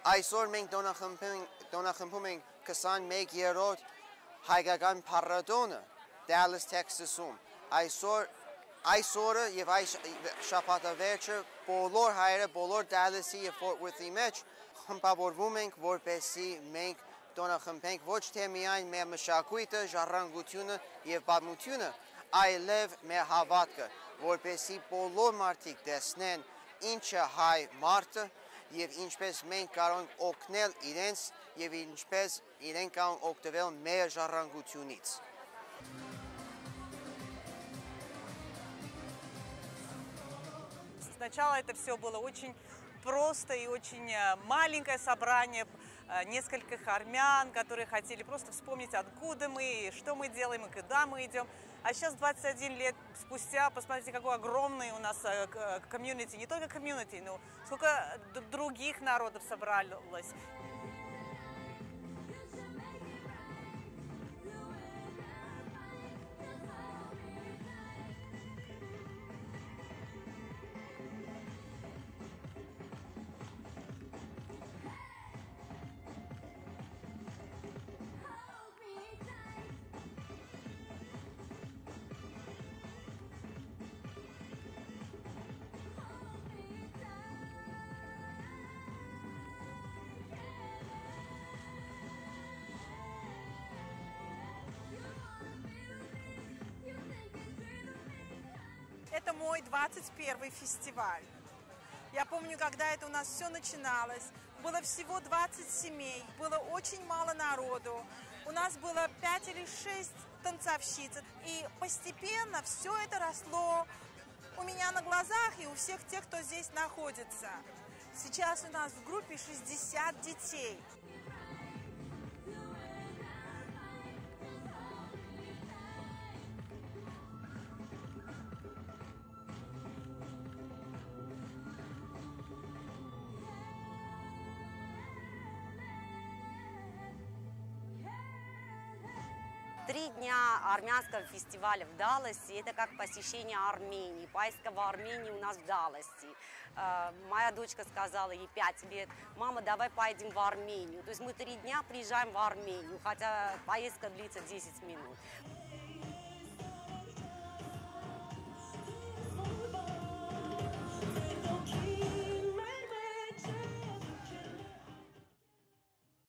Այսօր մենք դոնախմբում ենք 21-րդ հայկական փառատոնը Dallas, Texas-ում։ Այս օրը եւ այս շաբաթավերջը բոլոր հայերը, բոլոր Dallas-ի եւ Fort Worth-ի մեջ խմբավորվում ենք, որպեսզի մենք դոնախմբենք ոչ թե միայն մեր մշակույթը, ժառանգությունը եւ պատմությունը, այլև մեր հավատքը, որպեսզի բոլոր մարդիկ տեսնեն ինչը հայ մարդը եւ ինչպես մենք կարող ենք օգնել իրենց եւ ինչպես իրենք կարող օգտվել մեր ժառանգությունից։ Сначала это все было очень просто и очень маленькое собрание нескольких армян, которые хотели просто вспомнить, откуда мы, что мы делаем и куда мы идем. А сейчас, 21 лет спустя, посмотрите, какой огромный у нас комьюнити, не только комьюнити, но сколько других народов собралось. Это мой 21-й фестиваль. Я помню, когда это у нас все начиналось, было всего 20 семей, было очень мало народу. У нас было 5 или 6 танцовщиц. И постепенно все это росло у меня на глазах и у всех тех, кто здесь находится. Сейчас у нас в группе 60 детей. Три дня армянского фестиваля в Далласе – это как посещение Армении, поездка в Армению у нас в Далласе. Моя дочка сказала, ей 5 лет, мама, давай поедем в Армению. То есть мы 3 дня приезжаем в Армению, хотя поездка длится 10 минут.